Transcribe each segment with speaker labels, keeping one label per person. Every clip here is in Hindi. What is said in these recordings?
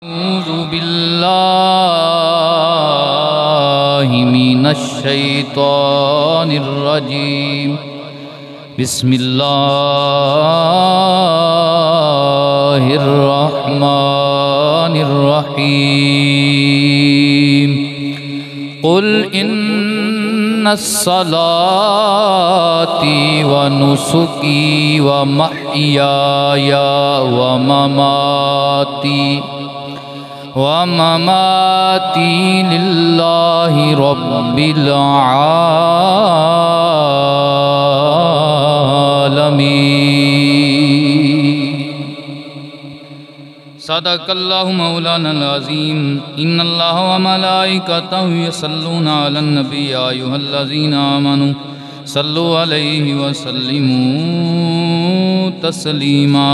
Speaker 1: अऊज़ु बिल्लाहि मिनश शैतानिर रजीम। बिस्मिल्लाहिर रहमानिर रहीम। कुल इन्नस्सलाती व नुसुकी व महयाया व ममाती लिल्लाहि रब्बिल आलमीन। सदक़ल्लाहु मौलानल अज़ीम। इन्नल्लाह व मलाइकतहु यसल्लूना अलन नबी या अय्युहल्लज़ीना आमनू सल्लु अलैहि व सल्लिमू तस्लीमा।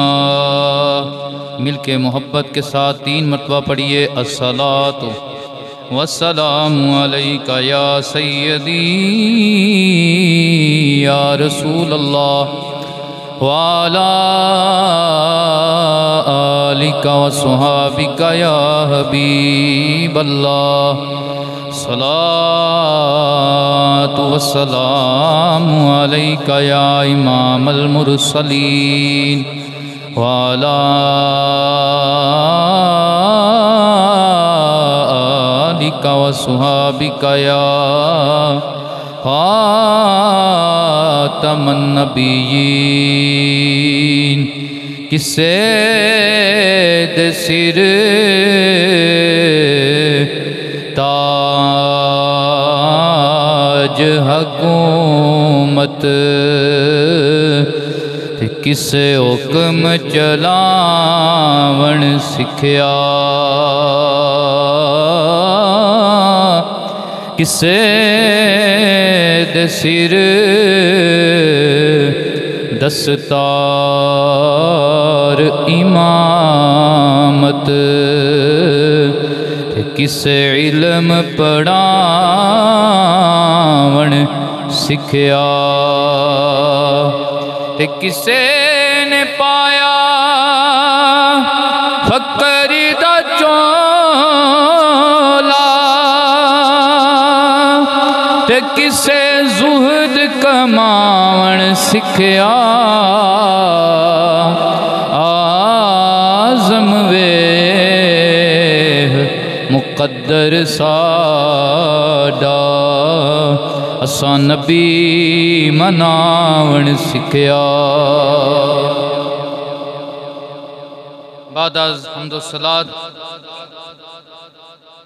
Speaker 1: मिलके मोहब्बत के साथ 3 मरतबा पढ़िए अस्सलातु वस्सलामु अलैका या सय्यदी या रसूल अल्लाह व अला आलिका व सुहाबिका या हबीब अल्लाह। सलातु वस्सलामु अलैका या इमामल मुरसलीन व अला आलिका व सुहाबिका या खातमन नबिय्यीन। किसे दे सिर ताज हुकूमत किसे हुक्म चलावण सिखया। किसे दे सिर दस्तार इमामत किसे इल्म पढ़ावण सिखया। ते किसे ने पाया फकर दा चोला ते किसे जुहद कमावण सिखया। आज़म वेह मुक़द्दर साडा असां नबी मनावण सिखया। बाद अज़ हम्दो सलात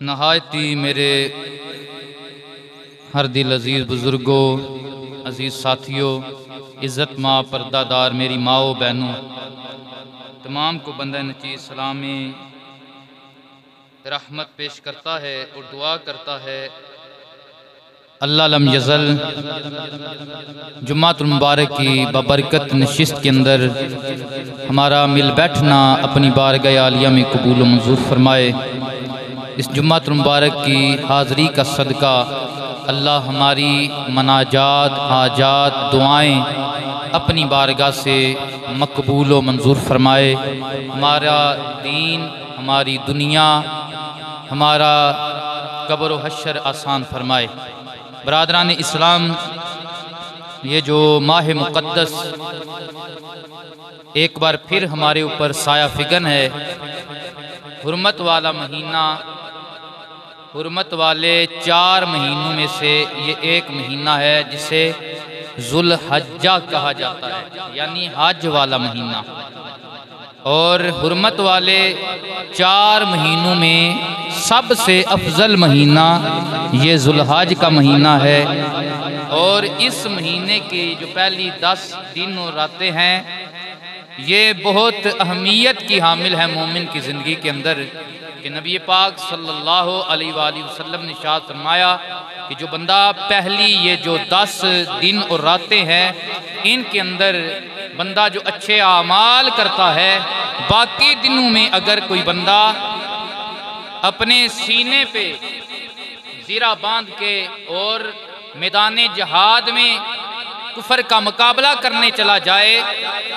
Speaker 1: नहायती मेरे हर दिल अजीज़ बुज़ुर्गों, अजीज़ साथियों, इज़्ज़त माँ पर्दादार मेरी माओ बहनों, तमाम को बंदा नचीज़ सलाम रहमत पेश करता है और दुआ करता है अल्लाह लम यज़ल जुम्मातुल मुबारक की बबरकत नशिस्त के अंदर हमारा मिल बैठना अपनी बारगाह आलिया में कबूल व मंजूर फरमाए। इस जुम्मातुल मुबारक की हाज़री का सदका अल्लाह हमारी मनाजात हाजात दुआएं अपनी बारगाह से मकबूल व मंजूर फरमाए। हमारा दीन, हमारी दुनिया, हमारा कब्र व हश्र आसान फरमाए। बरादरान इस्लाम, ये जो माह मुक़द्दस एक बार फिर हमारे ऊपर साया फिगन है, हुर्मत वाला महीना, हुर्मत वाले 4 महीनों में से ये एक महीना है जिसे ज़ुल्हज्जा कहा जाता है, यानी हज वाला महीना। और हुर्मत वाले 4 महीनों में सबसे अफजल महीना ये ज़ुल्हज का महीना है। और इस महीने की जो पहली 10 दिन और रातें हैं, ये बहुत अहमियत की हामिल है मोमिन की ज़िंदगी के अंदर। कि नबी पाक सल्लल्लाहु अलैहि वसल्लम ने इरशाद फरमाया कि जो बंदा पहली ये जो 10 दिन और रातें हैं, इनके अंदर बंदा जो अच्छे आमाल करता है, बाकी दिनों में अगर कोई बंदा अपने सीने पे ज़ीरा बांध के और मैदान जहाद में कुफर का मुकाबला करने चला जाए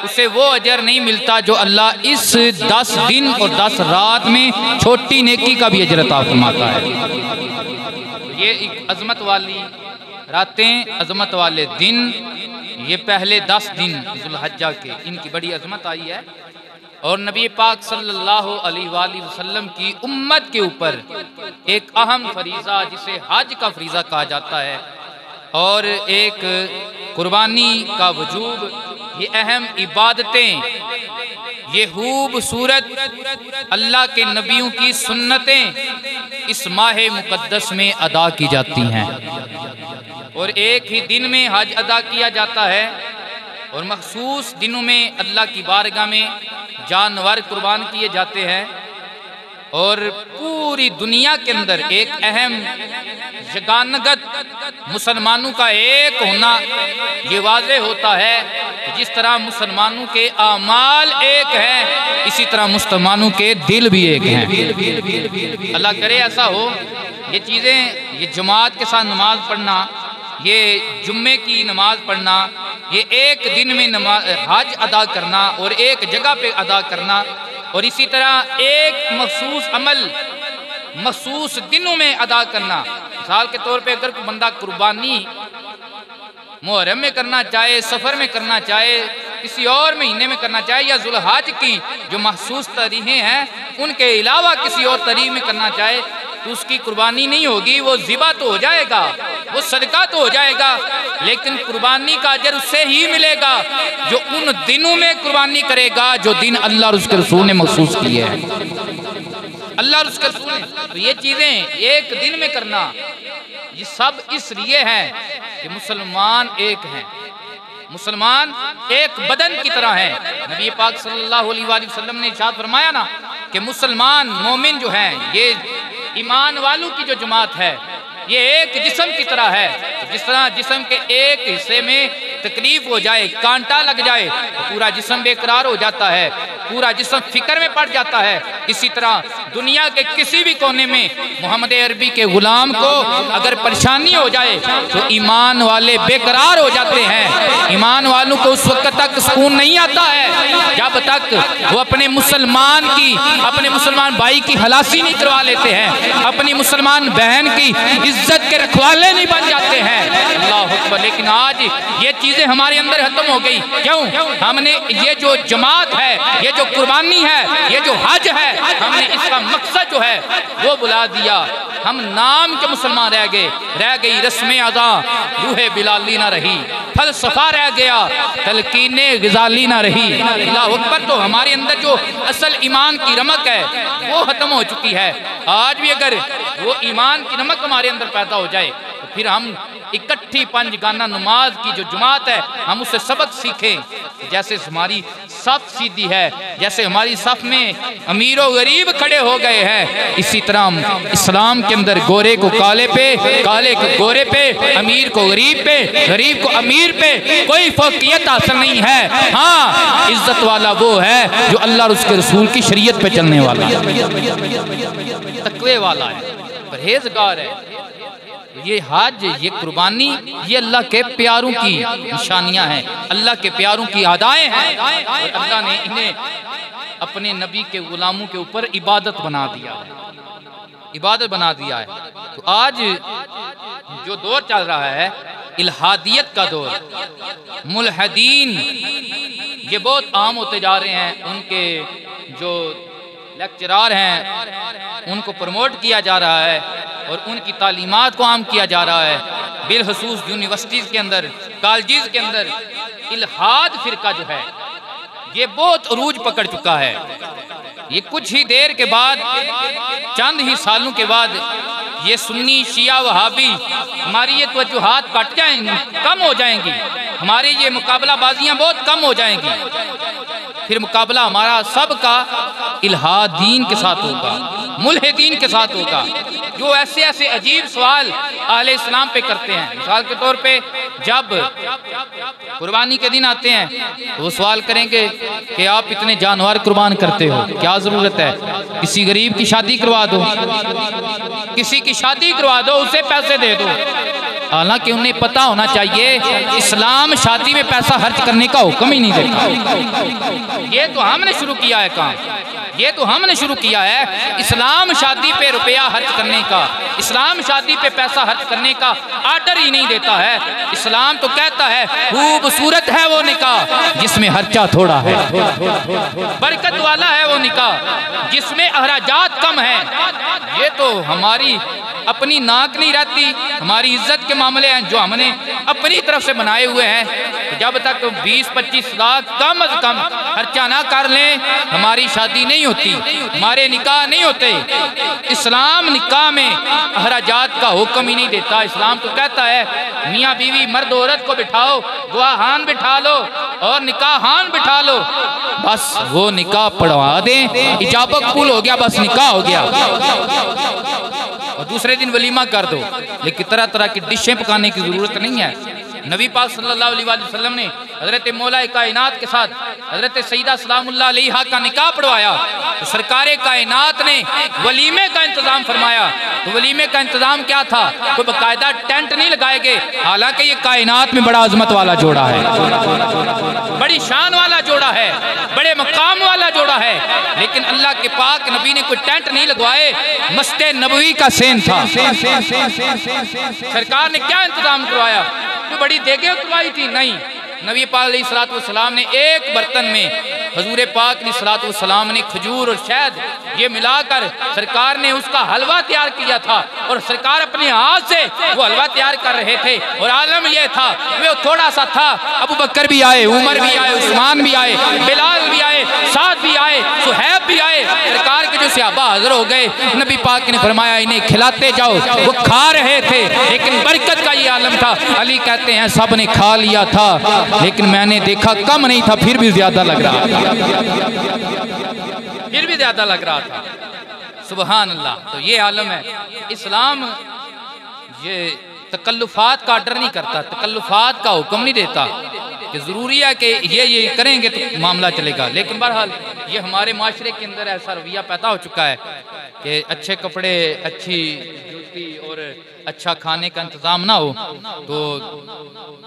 Speaker 1: उसे वो अजर नहीं मिलता जो अल्लाह इस 10 दिन और 10 रात में छोटी नेकी का भी अजर अता फरमाता है। ये एक अजमत वाली रातें, अजमत वाले दिन, ये पहले 10 दिन जुल्हज्जा के, इनकी बड़ी अजमत आई है। और नबी पाक सल्लल्लाहु अलैहि वसल्लम की उम्मत के ऊपर एक अहम फरीज़ा जिसे हज का फरीज़ा कहा जाता है और एक कुर्बानी का वजूब, ये अहम इबादतें, ये खूबसूरत अल्लाह के नबियों की सुन्नतें इस माह मुक़द्दस में अदा की जाती हैं और एक ही दिन में हज अदा किया जाता है और मखसूस दिनों में अल्लाह की बारगाह में जानवर कुर्बान किए जाते हैं। और पूरी दुनिया के अंदर एक अहम यगानगत मुसलमानों का एक होना ये वाज़े होता है कि जिस तरह मुसलमानों के आमाल एक हैं, इसी तरह मुसलमानों के दिल भी एक हैं। अल्लाह करे ऐसा हो। ये चीज़ें, ये जमात के साथ नमाज पढ़ना, ये जुम्मे की नमाज पढ़ना, ये एक दिन में नमाज हज अदा करना और एक जगह पे अदा करना, और इसी तरह एक मखसूस अमल मखसूस दिनों में अदा करना। मिसाल के तौर पे अगर कोई बंदा कुर्बानी मुहर्रम में करना चाहे, सफ़र में करना चाहे, किसी और महीने में करना चाहे, या जुल्हज की जो मखसूस तारीखें हैं उनके अलावा किसी और तारीख में करना चाहे, तो उसकी कुर्बानी नहीं होगी। वो ज़िबा तो हो जाएगा, वो सदका तो हो जाएगा, लेकिन कुर्बानी का अजर उससे ही मिलेगा जो उन दिनों में कुर्बानी करेगा जो दिन अल्लाह और उसके रसूल ने मखसूस किए हैं। अल्लाह और उसके रसूल ने, तो ये चीज़ें एक दिन में करना, ये सब इसलिए है कि मुसलमान एक हैं, मुसलमान एक बदन की तरह है। नबी पाक सल्लल्लाहु अलैहि वसल्लम ने इरशाद फरमाया ना कि मुसलमान मोमिन जो हैं, ये ईमान वालों की जो जमात है, ये एक जिस्म की तरह है। जिस तरह जिस्म के एक हिस्से में तकलीफ हो जाए, कांटा लग जाए, तो पूरा जिस्म बेकरार हो जाता है, पूरा जिस्म फिक्र में पड़ जाता है। इसी तरह दुनिया के किसी भी कोने में मोहम्मद अरबी के गुलाम को अगर परेशानी हो जाए तो ईमान वाले बेकरार हो जाते हैं। ईमान वालों को उस वक्त तक सुकून नहीं आता है जब तक वो अपने मुसलमान भाई की हलासी नहीं करवा लेते हैं, अपनी मुसलमान बहन की इज्जत के रखवाले नहीं बन जाते हैं। अल्लाह अकबर। लेकिन आज ये चीजें हमारे अंदर खत्म हो गई। क्यों? हमने ये जो जमात है, ये जो कुर्बानी है, ये जो हज है, हमने इसका मकसद जो है वो बुला दिया। हम नाम के मुसलमान रह गए, रह गई रस्म अदा, रूह बिलाली ना रही, फलसफा रह गया, तलकीने ग़ज़ाली ना रही। अल्लाह अकबर। तो हमारे अंदर जो असल ईमान की रमक है वो खत्म हो चुकी है। आज भी अगर वो ईमान की नमक हमारे अंदर पैदा हो जाए तो फिर हम इकट्ठी पंजगाना नमाज की जो जमात है हम उससे सबक सीखें। जैसे हमारी सफ सीधी है, जैसे हमारी सफ में अमीर और गरीब खड़े हो गए हैं, इसी तरह इस्लाम के अंदर गोरे को काले पे, काले को गोरे पे, अमीर को गरीब पे, गरीब को अमीर पे कोई फौकियत हासिल नहीं है। हाँ, इज्जत वाला वो है जो अल्लाह और उसके रसूल की शरीयत पे चलने वाला है, तकवे वाला है, परहेजगार है। ये हज, ये कुर्बानी, ये अल्लाह के प्यारों की निशानियां हैं, अल्लाह के प्यारों की अदाएं हैं। और अल्लाह ने इन्हें अपने नबी के गुलामों के ऊपर इबादत बना दिया है, इबादत बना दिया है। तो आज जो दौर चल रहा है इल्हादियत का दौर, मुल्हदीन ये बहुत आम होते जा रहे हैं। उनके जो लेक्चरार हैं उनको प्रमोट किया जा रहा है और उनकी तालीमात को आम किया जा रहा है। बिलखसूस यूनिवर्सिटीज़ के अंदर, कॉलेजेस के अंदर इल्हाद फिरका जो है ये बहुत अरूज पकड़ चुका है। ये कुछ ही देर के बाद, चंद ही सालों के बाद ये सुन्नी शिया वहाबी हमारी ये तवज्जुहात कट जाएंगी, कम हो जाएंगी, हमारी ये मुकाबलाबाजियाँ बहुत कम हो जाएंगी। फिर मुकाबला हमारा सबका इल्हादीन के साथ होगा, मुल्हिदीन के साथ होगा, जो ऐसे ऐसे अजीब सवाल अहले इस्लाम पे करते हैं। मिसाल के तौर पे जब कुर्बानी के दिन आते हैं तो वो सवाल करेंगे कि आप इतने जानवर कुर्बान करते हो, क्या ज़रूरत है? किसी गरीब की शादी करवा दो, किसी की शादी करवा दो, उसे पैसे दे दो। हालांकि उन्हें पता होना चाहिए इस्लाम शादी में पैसा खर्च करने का हुक्म ही नहीं देता। ये तो हमने शुरू किया है काम, ये तो हमने शुरू किया है। इस्लाम शादी पे रुपया खर्च करने का, इस्लाम शादी पे पैसा खर्च करने का आर्डर ही नहीं देता है। इस्लाम तो कहता है खूबसूरत है वो निकाह जिसमें खर्चा थोड़ा है, बरकत वाला है वो निकाह जिसमें अखराजात कम है। ये तो हमारी अपनी नाक नहीं रहती, हमारी इज्जत के मामले हैं जो हमने अपनी तरफ से बनाए हुए हैं। जब तक 20-25 लाख कम अज कम खर्चा ना कर लें हमारी शादी नहीं होती, हमारे निकाह नहीं होते। इस्लाम निकाह में अखराजात का हुक्म ही नहीं देता। इस्लाम तो कहता है मियाँ बीवी मर्द औरत को बिठाओ, दुआहान बिठा लो और निकाहान बिठा लो, बस वो निकाह पढ़वा दें, इजाबत कबूल हो गया, बस निकाह हो गया और दूसरे दिन वलीमा कर दो। लेकिन तरह तरह की डिशें पकाने की जरूरत नहीं है। नबी पाक सल्लल्लाहु अलैहि वसल्लम ने हजरत मौला कायनात के साथ हजरत सईदा सलामुल्लाह अलैहा का निकाह पढ़वाया तो सरकारे कायनात ने वलीमे का इंतजाम फरमाया। तो वलीमे का इंतजाम क्या था? कोई बाकायदा टेंट नहीं लगाए गए, हालांकि ये कायनात में बड़ा अजमत वाला जोड़ा है, बड़ी शान वाला जोड़ा है, बड़े मकाम वाला जोड़ा है, लेकिन अल्लाह के पाक नबी ने कोई टेंट नहीं लगवाए, मस्ते नबवी का सेन था। सरकार ने क्या इंतजाम करवाया? बड़ी देगे उतरवाई थी? नहीं, नबी पाक अलैहिस्सलातु वस्सलाम ने एक बर्तन में हजूर पाक अलैहिस्सलातु वस्सलाम ने खजूर और शहद ये मिलाकर सरकार ने उसका हलवा तैयार किया था और सरकार अपने हाथ से वो हलवा तैयार कर रहे थे। और आलम यह था वो थोड़ा सा था, अबू बकर भी आए, उमर भी आए, उस्मान भी आए, बिलाल भी आए, साद भी आए, सुहैब भी आए, सरकार के जो सहाबा हाजिर हो गए। नबी पाक ने फरमाया इन्हें खिलाते जाओ। वो खा रहे थे लेकिन बरकत का ये आलम था। अली कहते हैं सब ने खा लिया था लेकिन मैंने देखा कम नहीं था, फिर भी ज्यादा लग रहा था, फिर भी ज्यादा लग रहा था। सुबहान अल्लाह। तो ये आलम है। इस्लाम ये तकल्लुफात का आर्डर नहीं करता, तकल्लुफात का हुक्म नहीं देता कि जरूरी है कि ये करेंगे तो मामला चलेगा। लेकिन बहरहाल ये हमारे माशरे के अंदर ऐसा रवैया पैदा हो चुका है कि अच्छे कपड़े, अच्छी जूती और अच्छा खाने का इंतज़ाम ना हो तो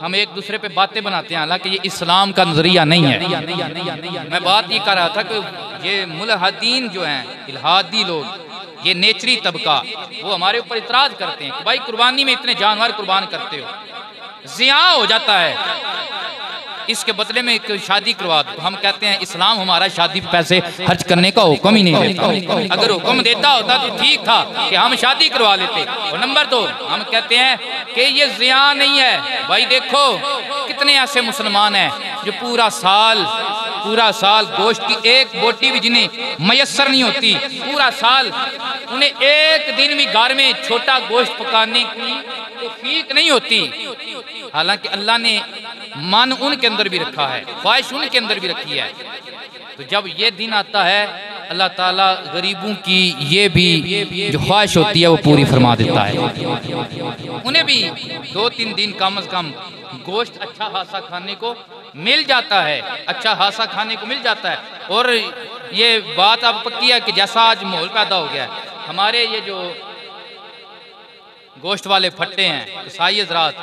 Speaker 1: हम एक दूसरे पे बातें बनाते हैं, हालांकि ये इस्लाम का नजरिया नहीं है। मैं बात ये कर रहा था कि ये मुल्हादीन जो हैं, इल्हादी लोग, ये नेचरी तबका, वो हमारे ऊपर इतराज़ करते हैं कि भाई कुर्बानी में इतने जानवर कुर्बान करते हो, ज़िया हो जाता है, इसके बदले में एक शादी करवा दो। हम कहते हैं इस्लाम हमारा शादी पे पैसे खर्च करने का हुक्म ही नहीं देता। अगर हुक्म देता होता तो ठीक था कि हम शादी करवा लेते। और नंबर 2 हम कहते हैं कि ये ज़िया नहीं है। भाई देखो कितने ऐसे मुसलमान हैं जो पूरा साल गोश्त की एक बोटी भी जिन्हें मयसर नहीं होती, पूरा साल उन्हें एक दिन भी घर में छोटा गोश्त पकाने की तौफीक नहीं होती। हालांकि अल्लाह ने मन उनके अंदर भी रखा है, ख्वाहिश उनके अंदर भी रखी है। तो जब ये दिन आता है अल्लाह ताला गरीबों की ये भी जो ख्वाहिश होती है वो पूरी फरमा देता है। उन्हें भी 2-3 दिन कम अज कम गोश्त अच्छा खासा खाने को मिल जाता है, अच्छा खासा खाने को मिल जाता है। और ये बात अब पक्की है कि जैसा आज माहौल पैदा हो गया है, हमारे ये जो गोश्त वाले फट्टे हैं ईसाई हज़रात,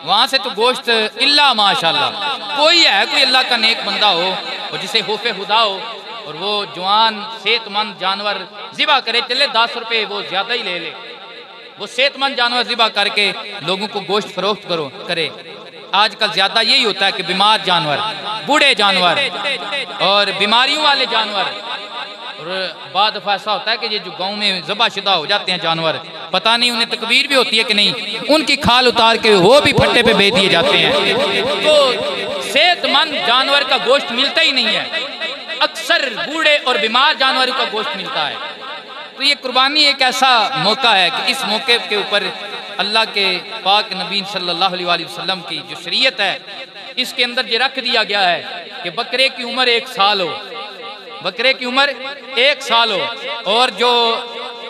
Speaker 1: वहाँ से तो गोश्त इल्ला माशाल्लाह कोई अल्लाह का नेक बंदा हो और जिसे खौफे खुदा हो और वो जवान सेहतमंद जानवर ज़िबा करे, चले 10 रुपये वो ज़्यादा ही ले ले, वो सेहतमंद जानवर ज़िबा करके लोगों को गोश्त फरोख्त करे। आजकल ज़्यादा यही होता है कि बीमार जानवर, बूढ़े जानवर और बीमारियों वाले जानवर, और बाद ऐसा होता है कि ये जो गांव में ज़बाशुदा हो जाते हैं जानवर, पता नहीं उन्हें तकबीर भी होती है कि नहीं, उनकी खाल उतार के वो भी फट्टे पे बेच दिए जाते हैं। तो सेहतमंद जानवर का गोश्त मिलता ही नहीं है, अक्सर बूढ़े और बीमार जानवरों का गोश्त मिलता है। तो ये कुर्बानी एक ऐसा मौका है कि इस मौके के ऊपर अल्लाह के पाक नबी सल्लल्लाहु अलैहि वसल्लम की जो शरीयत है इसके अंदर ये रख दिया गया है कि बकरे की उम्र 1 साल हो, बकरे की उम्र 1 साल हो, और जो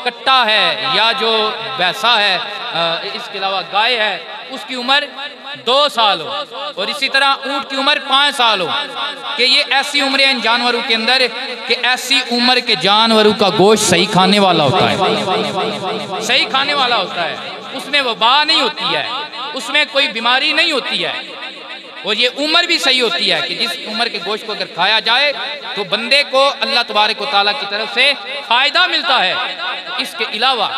Speaker 1: कट्टा है या जो भैंसा है, इसके अलावा गाय है, उसकी उम्र 2 साल हो, और इसी तरह ऊँट की उम्र 5 साल हो। कि ये ऐसी उम्र है इन जानवरों के अंदर कि ऐसी उम्र के जानवरों का गोश्त सही खाने वाला होता है, सही खाने वाला होता है, उसमें वबा नहीं होती है। उसमें कोई बीमारी नहीं होती है, और ये उम्र भी सही होती है कि जिस उम्र के गोश्त को अगर खाया जाए तो बंदे को अल्लाह तबारक व तआला की तरफ से फ़ायदा मिलता है। इसके अलावा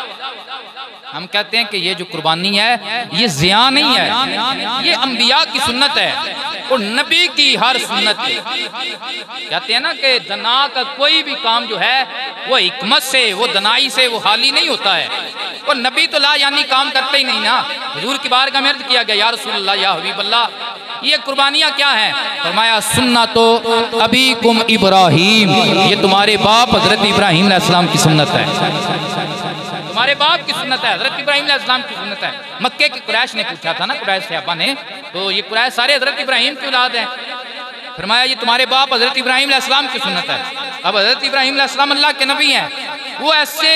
Speaker 1: हम कहते हैं कि ये जो कुर्बानी है ये ज़िया नहीं है, ये अंबिया की सुन्नत है और नबी की हर सुन्नत है। कहते हैं ना कि दना का कोई भी काम जो है वो हिकमत से, वो दनाई से वो हाली नहीं होता है। और नबी तो ला यानी काम करते ही नहीं ना। हुजूर की बारगाह में अर्ज़ किया गया, या रसूलल्लाह या हबीबल्लाह, ये कुर्बानियाँ क्या हैं? फरमाया सुन्नत तो अभी कुम इब्राहीम, ये तुम्हारे बाप हजरत इब्राहीम अलैहिस्सलाम की सुन्नत है, तुम्हारे बाप की सुन्नत है, हजरत इब्राहीम अलैहिस्सलाम की सुन्नत है। मक्के के कुरैश ने पूछा था ना, कुरैश सहाबा ने, तो ये कुरैश सारे हजरत इब्राहीम की औलाद हैं। फरमाया ये तुम्हारे बाप हजरत इब्राहीम अलैहिस्सलाम की सुन्नत है। अब हजरत इब्राहीम अलैहिस्सलाम अल्लाह के नबी हैं, वो ऐसे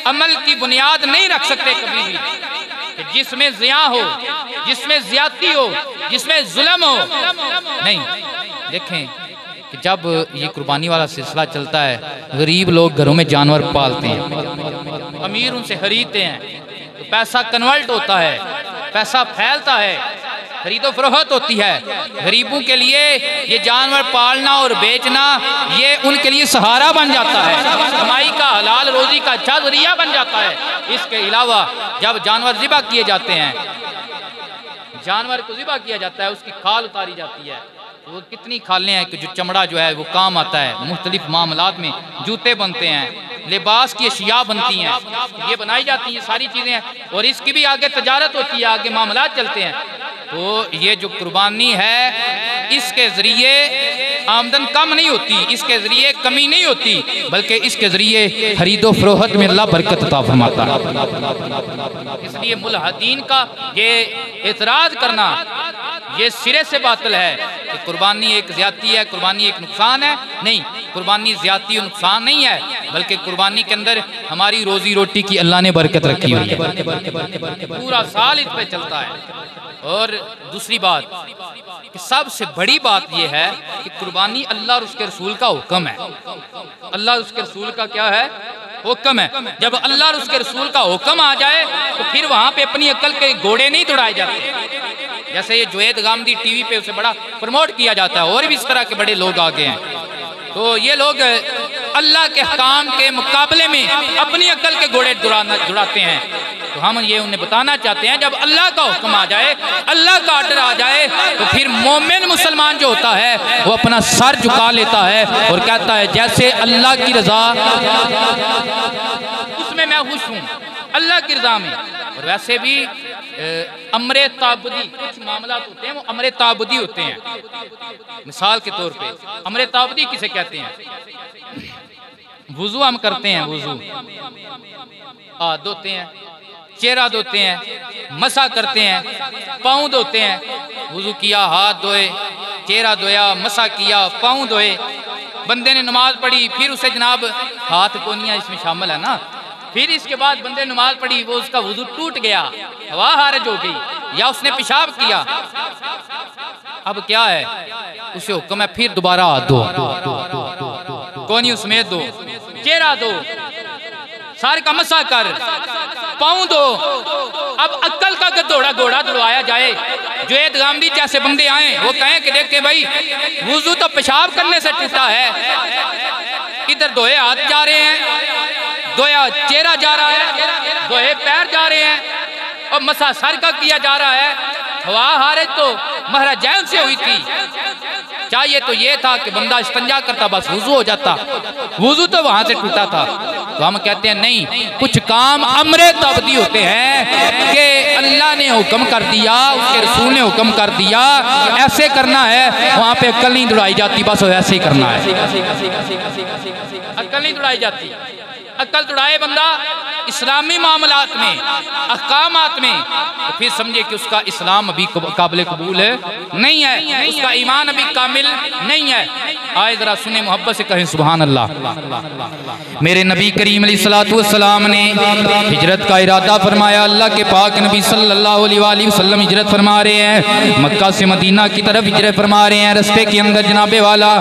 Speaker 1: अमल की बुनियाद नहीं रख सकते कभी भी कि जिसमें ज़िया हो, जिसमें ज़्यादती हो, जिसमें जुल्म हो। नहीं, देखें कि जब ये कुर्बानी वाला सिलसिला चलता है, गरीब लोग घरों में जानवर पालते हैं, अमीर उनसे खरीदते हैं, तो पैसा कन्वर्ट होता है, पैसा फैलता है, खरीदो फरोख्त होती है। गरीबों के लिए ये जानवर पालना और बेचना ये उनके लिए सहारा बन जाता है, कमाई का, हलाल रोजी का अच्छा जरिया बन जाता है। इसके अलावा जब जानवर ज़िबा किए जाते हैं, जानवर को ज़िबा किया जाता है, उसकी खाल उतारी जाती है, तो वो कितनी खालें हैं कि जो चमड़ा जो है वो काम आता है। मुख्तलिफ मामलात में जूते बनते हैं, लिबास की अशिया बनती हैं, ये बनाई जाती हैं, सारी चीज़ें हैं, और इसकी भी आगे तजारत होती है, आगे मामलात चलते हैं। तो ये जो कुर्बानी है इसके ज़रिए आमदन कम नहीं होती, इसके ज़रिए कमी नहीं होती, बल्कि इसके ज़रिए खरीदो फरोख्त में अल्लाह बरकत अता फरमाता है। इसलिए मुल्हदीन का ये एतराज़ करना ये सिरे से बातिल है कि कुर्बानी एक ज़्यादती है, कुर्बानी एक नुकसान है। नहीं, कुर्बानी ज़्यादती और नुकसान नहीं है, बल्कि कुर्बानी के अंदर हमारी रोज़ी रोटी की अल्लाह ने बरकत रखी हुई है, पूरा साल इस पर चलता है। और दूसरी बात कि सबसे बड़ी बात यह है कि कुर्बानी अल्लाह और उसके रसूल का हुक्म है। अल्लाह और उसके रसूल का क्या है? हुक्म है। जब अल्लाह और उसके रसूल का हुक्म आ जाए तो फिर वहाँ पे अपनी अक्ल के घोड़े नहीं दौड़ाए जाते। जैसे ये जुवैद गामदी टीवी पे उसे बड़ा प्रमोट किया जाता है, और भी इस तरह के बड़े लोग आ गए हैं। तो ये लोग अल्लाह के काम के मुकाबले में अपनी अक्ल के घोड़े दौड़ाते हैं। तो हम ये उन्हें बताना चाहते हैं, जब अल्लाह का हुक्म आ जाए, अल्लाह का ऑर्डर आ जाए, तो फिर मोमिन मुसलमान जो होता है वो अपना सर झुका लेता है और कहता है जैसे अल्लाह की रज़ा उसमें मैं खुश हूँ, अल्लाह की रज़ा में। और वैसे भी अमरे ताबदी कुछ मामलात होते हैं वो अमरे ताबदी होते हैं। मिसाल के तौर पे अमरे ताबदी किसे कहते हैं? वुज़ू हम करते हैं, वुज़ू हाथ धोते हैं, चेहरा धोते हैं, मसा करते हैं, पाँव धोते हैं। वुज़ू किया, हाथ धोए, चेहरा धोया, मसा किया, पाँव धोए। बंदे ने नमाज पढ़ी, फिर उसे जनाब हाथ कोनियाँ इसमें शामिल है ना, फिर इसके बाद बंदे ने नमाज पढ़ी, वो उसका वुज़ू टूट गया, हवा खारिज हो गई, या उसने पेशाब किया। अब क्या है? उसे हुक्म है फिर दोबारा हाथ धो, कोनियों समेत दो, चेहरा दो, सारे का मसा कर, पाँव दो। अब अक्ल का घोड़ा दौड़ाया जाए, जुवैद गामदी जैसे बंदे आए वो कहें कि देखे भाई वुज़ू तो पेशाब करने से टूटा है, इधर धोए हाथ जा रहे हैं, धोया चेहरा जा रहा है, धोए पैर जा रहे हैं, और मसा सर का किया जा रहा है। हवा हारे तो महाराजैन से हुई थी, चाहिए तो ये था कि बंदा इस्तंजा करता, बस वुज़ू हो जाता, वुज़ू तो वहां से टूटा था। तो हम कहते हैं नहीं, कुछ काम अमरे तबदी होते हैं कि अल्लाह ने हुक्म कर दिया, उसके रसूल ने हुक्म कर दिया, ऐसे करना है, वहां पे अक्ल नहीं दौड़ाई जाती, बस ऐसे ही करना है, अक्ल नहीं दौड़ाई जाती। अक्ल दौड़ाए बंदा इस्लामी मामलात में, अहकामात में, तो फिर समझे कि उसका इस्लाम अभी काबिल कबूल नहीं है, उसका ईमान अभी कामिल नहीं है। आए जरा सुने, मोहब्बत से कहें सुभान अल्लाह। मेरे नबी करीम अलैहिस्सलातु वस्सलाम ने हिजरत का इरादा फरमाया, अल्लाह के पाक नबी सल्लल्लाहु अलैहि वसल्लम हिजरत फरमा रहे हैं, मक्का से मदीना की तरफ हिजरत फरमा रहे हैं। रस्ते के अंदर जनाबे वाला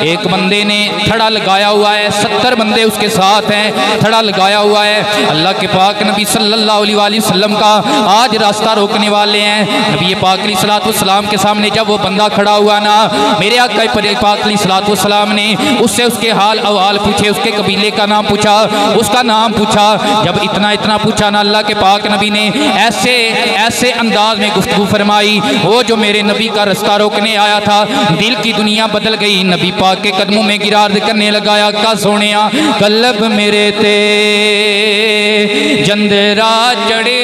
Speaker 1: एक बंदे ने थड़ा लगाया हुआ है, 70 बंदे उसके साथ हैं, थड़ा लगाया हुआ है। अल्लाह के पाक नबी सल्लल्लाहु अलैहि वसल्लम का आज रास्ता रोकने वाले हैं। नबी पाक अलैहिस्सलाम के सामने जब वो बंदा खड़ा हुआ ना, मेरे आका पाक अलैहिस्सलाम ने उससे उसके हाल अहवाल पूछे, उसके कबीले का नाम पूछा, उसका नाम पूछा। जब इतना पूछा ना, अल्लाह के पाक नबी ने ऐसे ऐसे अंदाज में गुफ्तगू फरमाई, वो जो मेरे नबी का रास्ता रोकने आया था, दिल की दुनिया बदल गई। नबी पाक के कदमों में गिरार करने लगाया, का सोनिया कल्ब मेरे ते जंदरा चढ़े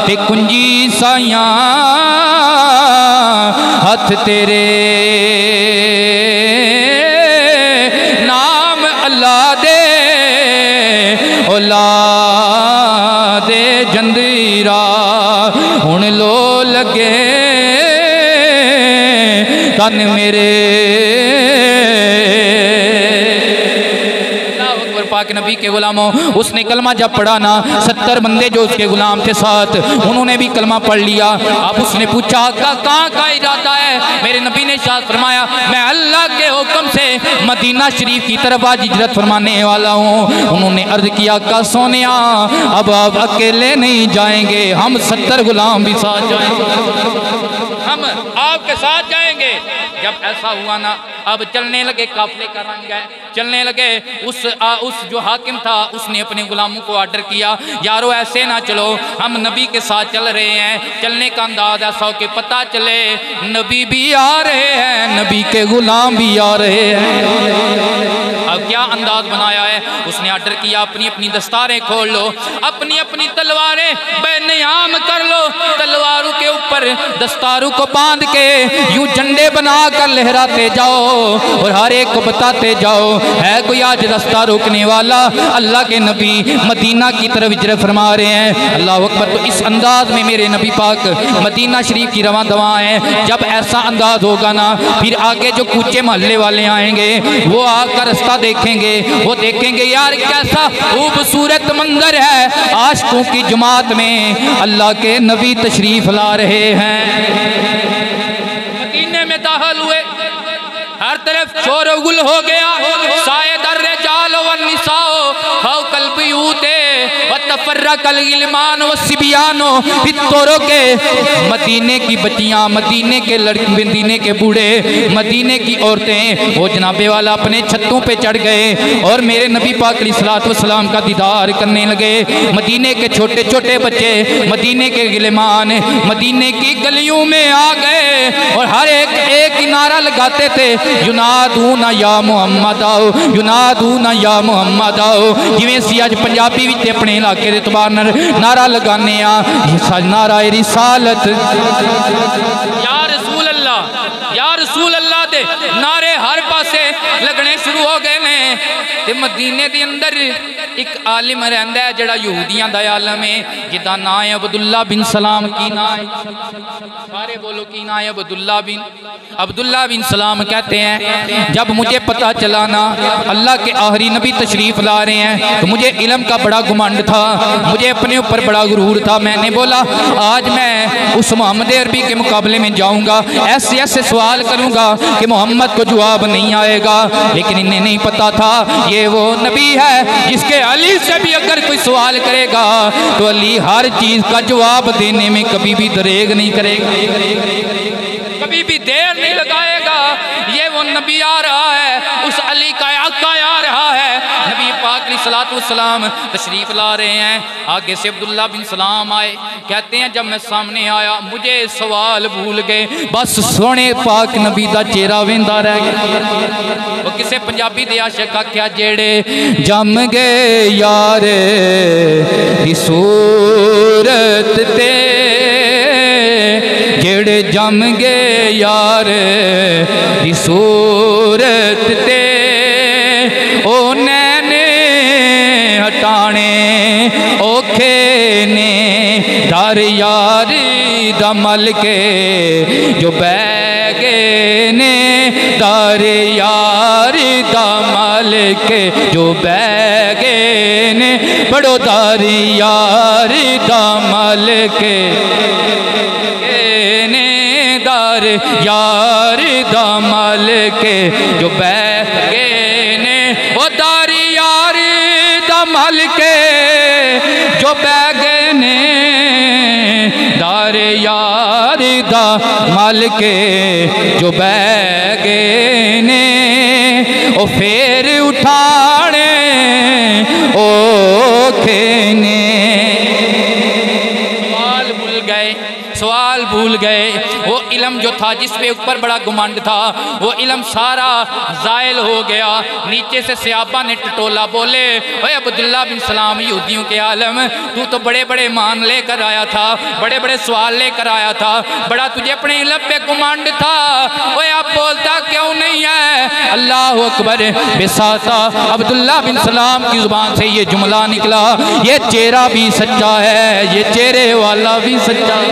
Speaker 1: ते कुंजी साया हथ तेरे नाम अल्लाह दे ओला दे जंदीरा हुण लो लगे तन मेरे। पाक नबी के गुलामों, उसने कलमा जब पढ़ा ना, 70 बंदे जो उसके गुलाम थे साथ, उन्होंने भी कलमा पढ़ लिया। अब उसने पूछा कहाँ का इरादा है? मेरे नबी ने शाद फरमाया, मैं अल्लाह के हुक्म से मदीना शरीफ की तरफ आज हिजरत फरमाने वाला हूँ। उन्होंने अर्ज किया, का सोनिया अब आप अकेले नहीं जाएंगे, हम 70 गुलाम भी साथ जाएंगे, हम आपके साथ जाएंगे। जब ऐसा हुआ ना, अब चलने लगे, काफले का रंग है, चलने लगे। उस जो हाकिम था, उसने अपने गुलामों को ऑर्डर किया, यारो ऐसे ना चलो, हम नबी के साथ चल रहे हैं। चलने का अंदाज ऐसा हो कि पता चले नबी भी आ रहे हैं, नबी के गुलाम भी आ रहे हैं। अब क्या अंदाज बनाया है, उसने ऑर्डर किया, अपनी अपनी दस्तारें खोल लो, अपनी अपनी तलवारें बेनियाम कर लो, तलवारों के ऊपर दस्तारों को बांध के यूं झंडे बना कर लहराते जाओ और हर एक को बताते जाओ, है कोई आज रास्ता रोकने वाला? अल्लाह के नबी मदीना की तरफ हिजरत फरमा रहे हैं। अल्लाह अकबर। तो इस अंदाज में मेरे नबी पाक मदीना शरीफ की रवां दवा है। जब ऐसा अंदाज होगा ना, फिर आगे जो कूचे मोहल्ले वाले आएंगे, वो आकर रास्ता देखेंगे, वो देखेंगे यार कैसा खूबसूरत मंजर है, आशिकों की जमात में अल्लाह के नबी तशरीफ ला रहे हैं। मदीने में दाखिल हुए, हर तरफ शोर गुल हो गया, साए दर्रे जालो व निसाओ फौकल बियूते व तफर्रकल गिलमान व सिबियानो फितोरो के। मदीने की बच्चियां, मदीने के लड़के, मदीने के बूढ़े, मदीने की औरतें, वो जनाबे वाला अपने छतों पे चढ़ गए और मेरे नबी पाक अलैहिस्सलातु वस्सलाम का दीदार करने लगे। मदीने के छोटे छोटे बच्चे, मदीने के गिलमान मदीने की गलियों में आ गए और हर एक नारा लगाते थे, युनादूना या मुहम्मद आओ, युनादूना या मुहम्मद आओ। जिवें सी अज पंजाबी विच अपने इलाके के एतबार नारा लगाने आ, नारा रिसालत या रसूल अल्लाह, या रसूल अल्लाह दे नारे हर पासे लगने शुरू हो गए ने। ते मदीने दे अंदर एक आलिम रहंदा है जेड़ा यहूदियां दा आलम है, जिदा नाम है अब्दुल्ला बिन सलाम। की नाम है? सारे बोलो की नाम है? अब्दुल्ला बिन सलाम कहते हैं, जब मुझे पता चला ना अल्लाह के आखिरी नबी तशरीफ ला रहे हैं, तो मुझे इल्म का बड़ा घुमंड था, मुझे अपने ऊपर बड़ा गुरूर था। मैंने बोला आज मैं उस मोहम्मद अरबी के मुकाबले में जाऊंगा, ऐसे ऐसे सवाल करूंगा कि मोहम्मद को जवाब नहीं आएगा। लेकिन इन्हें नहीं पता था ये वो नबी है जिसके अली से भी अगर कोई सवाल करेगा तो अली हर चीज का जवाब देने में कभी भी दरेग नहीं करेगा, कभी भी देर नहीं लगाएगा। ये वो नबी आ रहा है, उस अली का आका आ रहा है। नबी पाक अलैहिस्सलातु वस्सलाम तशरीफ ला रहे हैं। आगे से अब्दुल्ला बिन सलाम आए, कहते हैं जब मैं सामने आया मुझे सवाल भूल गए, बस सोने पाक नबी दा चेहरा वेंदा रह गया। वो किसे पंजाबी दे आशिक आख्या, जेड़े जम गए यार दी सूरत ते, जेड़े जम गए यार दी सूरत ते, ओ नैने हटाने औखे ने दर यारी दमल के, जो बैगे ने दर यारी दमल के, जो बैगे ने बड़ो दर यारी दमल के, दार यार दमल के, जो बैगे ने वो दार यार मल के जो बैगे ने दारे यार दा मल के जो बैगे ने ओ फेर उठाने ओ खेने। सवाल भूल गए। वो इल्म जो था जिस पे ऊपर बड़ा गुमंड था वो इल्म सारा ज़ायल हो गया। नीचे से सहाबा ने टटोला बोले, ओए अब्दुल्ला बिन सलाम यहूदियों के आलम, तू तो बड़े बड़े मान लेकर आया था, बड़े बड़े सवाल लेकर आया था, बड़ा तुझे अपने इल्म पे गुमंड था, ओए आप बोलता क्यों नहीं है? अल्लाह अकबर। बेसाता अब्दुल्ला बिन सलाम की जुबान से ये जुमला निकला, ये चेहरा भी सच्चा है, ये चेहरे वाला भी सच्चा है,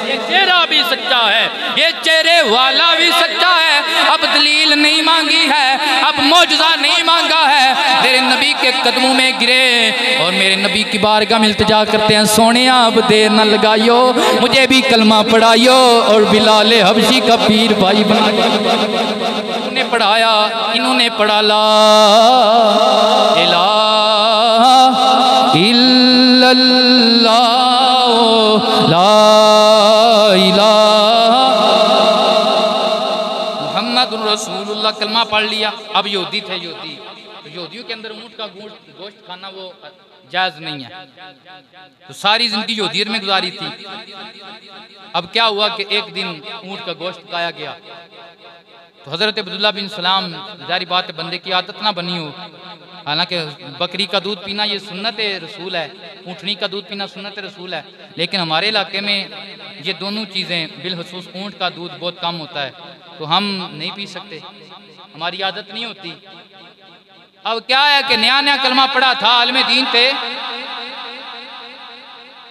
Speaker 1: ये चेहरा भी सच्चा है, ये चेहरे वाला भी सच्चा है। अब दलील नहीं मांगी है, अब मौजज़ा नहीं मांगा है, मेरे नबी के कदमों में गिरे और मेरे नबी की बारगाह में इल्तिजा करते हैं, सोनिया अब देर न लगाइयो, मुझे भी कलमा पढ़ाइयो और बिलाल हबशी का पीर भाई बनाइयो। उन्होंने पढ़ाया, इन्होंने पढ़ा ला इलाहा इल्लल्लाह ला इलाहा मुहम्मदुर रसूलुल्लाह, कलमा पढ़ लिया। अब यहूदी थे, यहूदियों के अंदर ऊँट का गोश्त खाना वो जायज़ नहीं है, तो सारी जिंदगी यहूदियत में गुजारी थी। अब क्या हुआ कि एक दिन ऊँट का गोश्त खाया गया, तो हज़रत अब्दुल्ला बिन सलाम, जारी बात है बंदे की आदत ना बनी हो, हालांकि बकरी का दूध पीना ये सुन्नत रसूल है, ऊँटनी का दूध पीना सुन्नत रसूल है, लेकिन हमारे इलाके में ये दोनों चीज़ें बिलखसूस ऊँट का दूध बहुत कम होता है, तो हम नहीं पी सकते, हमारी आदत नहीं होती। अब क्या है कि नया नया कलमा पड़ा था, आलिम दीन थे,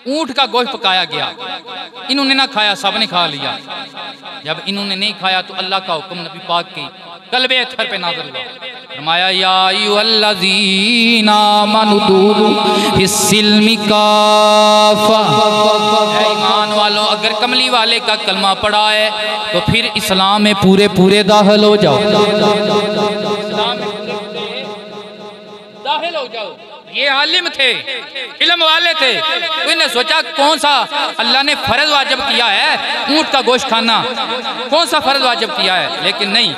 Speaker 1: ऊँट का गोश्त पकाया गया, इन्होंने ना खाया, सब ने खा लिया। जब इन्होंने नहीं खाया तो अल्लाह का हुक्म नबी पाक की कल्बे अत्थर पे नाज़िल हुआ, फरमाया या अय्युहल्लज़ीना आमनू दुखूलू फिस्सिल्मि काफ़ा, ईमान वालों अगर कमली वाले का कलमा पड़ा है तो फिर इस्लाम में पूरे पूरे दाखिल हो जाओ, दाखिल हो जाओ। ये आलिम थे, इल्म वाले थे, तो इन्हें सोचा कौन सा अल्लाह ने फर्ज वाजिब किया है, ऊँट का गोश्त खाना कौन सा फर्ज वाजिब किया है, लेकिन नहीं,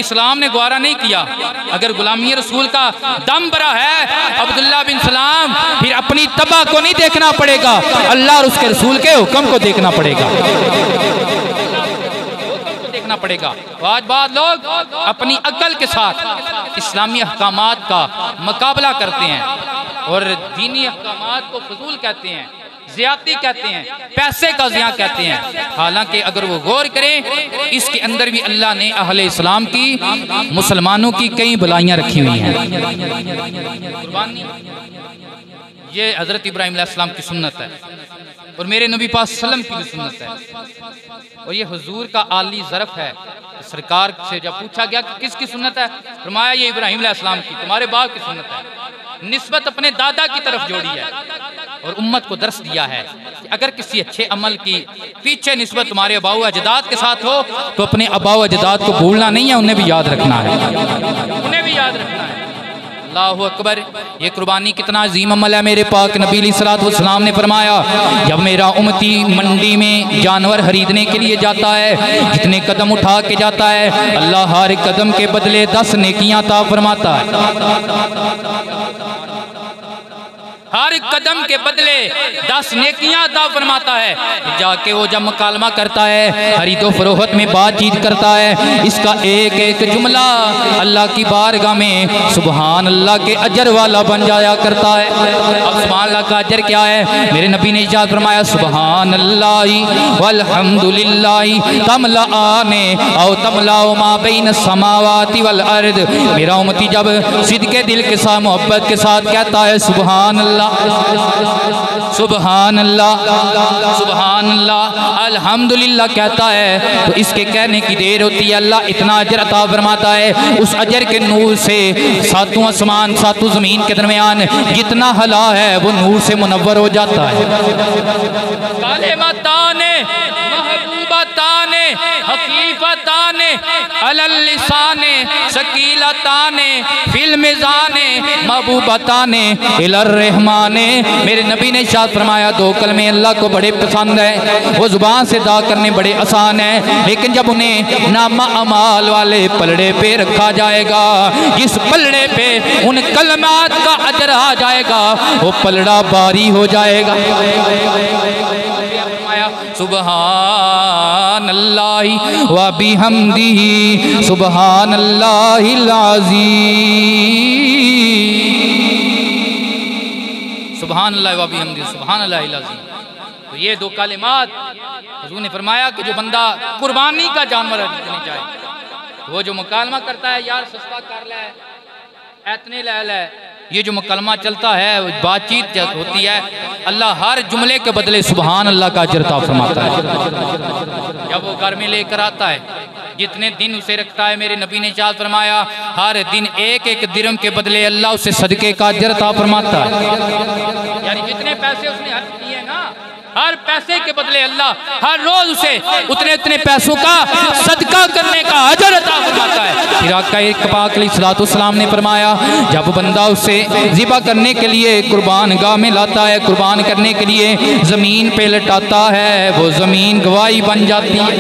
Speaker 1: इस्लाम ने गवारा नहीं किया। अगर गुलामी रसूल का दम भरा है अब्दुल्ला बिन सलाम, फिर अपनी तबाह को नहीं देखना पड़ेगा, अल्लाह और उसके रसूल के हुक्म को देखना पड़ेगा, देखना पड़ेगा। तो आज बाद लोग अपनी अक्ल के साथ इस्लामी अहकामात का मुकाबला करते हैं और दीनी अहकामात को फजूल कहते हैं, ज़ियादती कहते हैं, पैसे का ज़िया कहते हैं। हालांकि अगर वो गौर करें इसके अंदर भी अल्लाह ने अहले इस्लाम की, मुसलमानों की कई भलाइयाँ रखी हुई हैं। कुर्बानी ये हज़रत इब्राहीम अलैहिस्सलाम की सुन्नत है और मेरे नबी पाक सल्लम की भी सुन्नत है और ये हुजूर का आली ज़रफ़ है। सरकार से जब पूछा गया कि किसकी सुन्नत है, फरमाया ये इब्राहीम अलैहिस्सलाम की, तुम्हारे बाप की सुन्नत है। निस्बत अपने दादा की तरफ जोड़ी है और उम्मत को दर्स दिया है कि अगर किसी अच्छे अमल की पीछे निस्बत तुम्हारे अबाऊ अजदाद के साथ हो तो अपने अबाऊ अजदाद को भूलना नहीं है, उन्हें भी याद रखना है, उन्हें भी याद रखना है। अल्लाहु अकबर। ये कुर्बानी कितना अजीम अमल है। मेरे पाक नबी अलैहिस्सलातु वस्सलाम ने फरमाया, जब मेरा उम्मती मंडी में जानवर खरीदने के लिए जाता है, जितने कदम उठा के जाता है, अल्लाह हर कदम के बदले 10 नेकियां अता फरमाता है। हर कदम के बदले 10 नेकियां अता फरमाता है। जाके वो जब मुकालमा करता है, खरीदो फरोख्त में बातचीत करता है, इसका एक एक जुमला अल्लाह की बारगाह में सुबहान अल्लाह के अजर वाला बन जाया करता है। अब सुबहान अल्लाह का अजर क्या है? मेरे नबी ने इजाज़त फरमाया, सुबहान अल्लाहि वल्हम्दुलिल्लाहि तमलाआने औ तमलाउ मा बैन समावाति वल अर्द। मेरा उम्मती जब सिद्के दिल के साथ मोहब्बत के साथ कहता है सुबहान अल्लाह, सुबहान अल्लाह, सुबहान अल्लाह, अल्हम्दुलिल्लाह कहता है, तो इसके कहने की देर होती है, अल्लाह इतना अजर अता फरमाता है। उस अजर के नूर से सातों आसमान सातों ज़मीन के दरमियान जितना हला है वो नूर से मुनव्वर हो जाता है। कालेमताने महबूबताने हकीफताने अलल लिसाने सकीलताने फिल मिज़ाने महबूबताने इलर रहमाने। मेरे नबी ने इरशाद फरमाया दो कलमे अल्लाह को बड़े पसंद है, वो जुबान से अदा करने बड़े आसान है, लेकिन जब उन्हें नामा अमाल वाले पलड़े पे रखा जाएगा, जिस पलड़े पे उन कलमात का अजर आ जाएगा, वो पलड़ा भारी हो जाएगा। सुबहानल्लाहि व बिहम्दिही सुबहानल्लाहिल अज़ीम। सुबहानल्लाहि व बिहम्दिही सुबहानल्लाहिल अज़ीम। तो ये दो कलिमात हुज़ूर ने फरमाया कि जो बंदा कुर्बानी का जानवर खरीदने जाए, वो जो मुकालमा करता है यार सस्ता कर ले, इतने ले ले, ये जो मुकलमा चलता है, बातचीत होती है, अल्लाह हर जुमले के बदले सुबहान अल्लाह का अजर अता फरमाता है। जब वो घर में लेकर आता है, जितने दिन उसे रखता है, मेरे नबी ने इरशाद फरमाया हर दिन एक एक दिरहम के बदले अल्लाह उसे सदके का अजर अता फरमाता है। यानी जितने पैसे उसने हर्ज किए ना, हर पैसे के बदले अल्लाह हर रोज उसे उतने उतने पैसों का सदका करने का अजर अता फरमाता है। फिर आका पाक अलैहिस्सलाम ने फरमाया जब बंदा उसे ज़िबा करने के लिए कुर्बान गाह में लाता है, कुर्बान करने के लिए ज़मीन पे लटाता है, वो ज़मीन गवाही बन जाती है,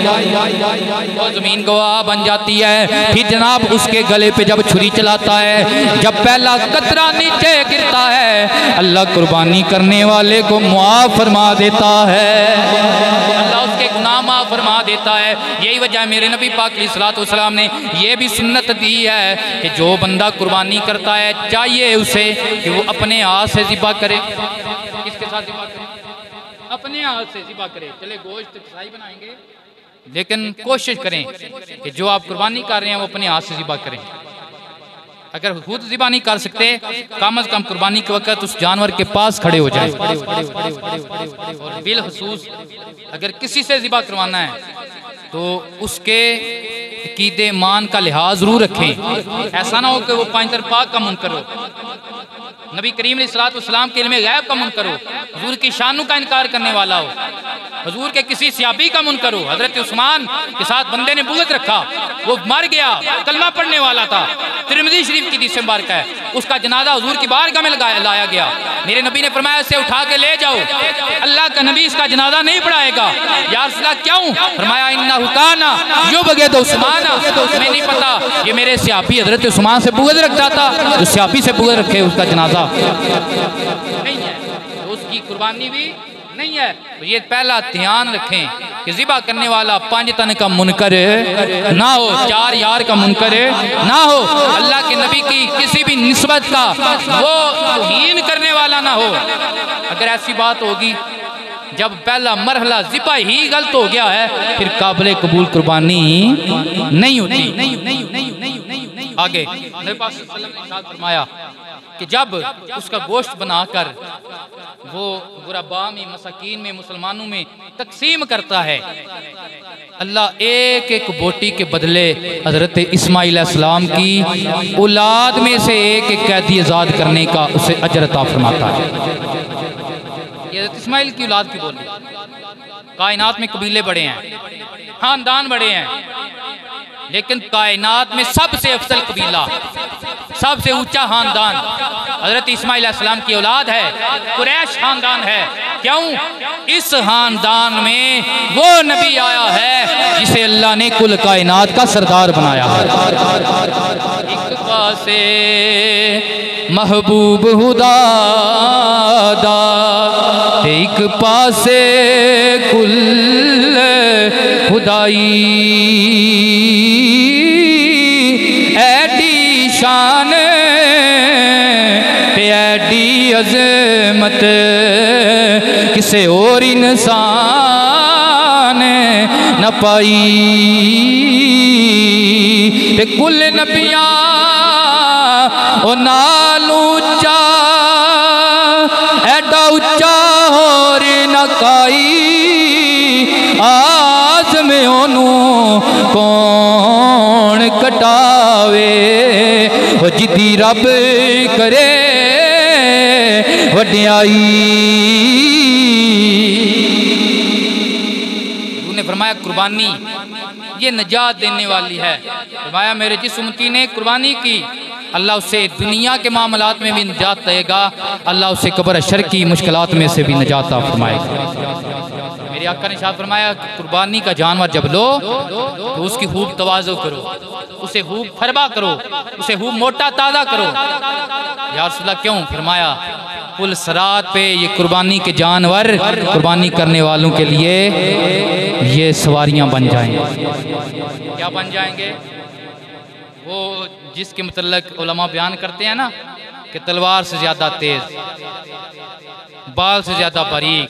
Speaker 1: वो ज़मीन गवाह बन जाती है। फिर जनाब उसके गले पे जब छुरी चलाता है, जब पहला कतरा नीचे गिरता है, अल्लाह कुर्बानी करने वाले को मुआफ़ फरमा देता है, अल्लाह उसके गुनाह माफ़ फरमा देता है। यही वजह मेरे नबी पाक अलैहिस्सलाम ने यह भी सुन्नत दी है कि जो बंदा कुर्बानी करता है चाहिए उसे कि वो अपने हाथ से ज़िबा करे। किसके साथ ज़िबा करे? अपने हाथ से ज़िबा करे। चले गोश्त कसाई बनाएंगे, लेकिन कोशिश करें कि जो आप कुर्बानी कर रहे हैं वो अपने हाथ से ज़िबा करें। अगर खुद ज़िबा नहीं कर सकते, कम अज़ कम कुर्बानी के वक़्त उस जानवर के पास खड़े हो जाए। और बिलखुसूस अगर किसी से ज़िबा करवाना है तो उसके अक़ीदे मान का लिहाज ज़रूर रखें। ऐसा ना हो कि वो पाँच तरफ़ा का मुनकर हो, नबी करीम अलैहिस्सलाम के इल्मे गैब का मुनकर हो, हुजूर की शानों का इनकार करने वाला हो, हुजूर के किसी सहाबी का मुनकर हो। हज़रत उस्मान के साथ बंदे ने बुग़्ज़ रखा, वो मर गया, कलमा पढ़ने वाला था, तिरमिज़ी शरीफ की हदीस मुबारक है, उसका जनाजा हुजूर की बारगाह में लाया गया। मेरे नबी ने फरमाया इसे उठा के ले जाओ, अल्लाह का नबी इसका जनाजा नहीं पढ़ाएगा। या रसूल अल्लाह क्यों? फरमाया इन्नहु काना युबग़िदु उस्मान, तुम्हें नहीं पता ये मेरे सहाबी हज़रत उस्मान से बुग़्ज़ रखता था, जो सहाबी से बुग़्ज़ रखे उसका जनाजा नहीं है, तो उसकी कुर्बानी भी नहीं है। तो ये पहला ध्यान रखें कि ज़िबा करने वाला 5 तन का मुनकर ना हो, 4 यार का मुनकर ना हो, अल्लाह के नबी की किसी भी निस्बत का वो तौहीन करने वाला ना हो। अगर ऐसी बात होगी, जब पहला मरहला ज़िबा ही गलत हो गया है, फिर काबिल कबूल कुर्बानी नहीं होती। आगे नबी पाक सल्लल्लाहु अलैहि वसल्लम ने फरमाया कि जब उसका गोश्त बनाकर वो गुरबा में, मसाकीन में, मुसलमानों में तकसीम करता है, अल्लाह एक एक बोटी के बदले हज़रत इस्माइल अलैहिस्सलाम की औलाद में से एक एक कैदी आज़ाद करने का उसे अजर अता फरमाता है। ये हज़रत इस्माइल की औलाद की बोली। कायनात में कबीले बड़े हैं, खानदान बड़े हैं, लेकिन कायनात में सबसे अफजल कबीला, सबसे ऊंचा खानदान हज़रत इस्माइल अलैहिस्सलाम की औलाद है, कुरैश खानदान है। क्यों? इस खानदान में वो नबी आया है जिसे अल्लाह ने कुल कायनात का सरदार बनाया है। एक पासे महबूब खुदा दा, एक पासे कुल खुदाई, ऐडी शान ते ऐडी अज़मत किसे और इंसान न पाई। ते कुल नबिया ओ नाल ऊंचा, ऐडा ऊंचा होर न काई, आस में ओनू कौन कटावे, वो जिदी रब करे वड्याई। उन्होंने फरमाया कुर्बानी ये नजात देने वाली है। फरमाया मेरे जिस उम्मती ने कुर्बानी की अल्लाह उसे दुनिया के मामलात में भी निजात देगा, अल्लाह उसे कब्र हश्र की मुश्किलात में से भी निजात फरमाएगा। मेरे आका ने इरशाद फरमाया कुर्बानी का जानवर जब लो तो उसकी खूब तवाज़ो करो, उसे खूब फरबा करो, उसे खूब मोटा ताज़ा करो। या रसूलल्लाह क्यों? फरमाया पुल सरात पे ये कुर्बानी के जानवर कुर्बानी करने वालों के लिए ये सवारियां बन जाएंगे। क्या बन जाएंगे? वो जिसके मतलब उलमा बयान करते हैं ना कि तलवार से ज़्यादा तेज़, बाल से ज़्यादा बारीक,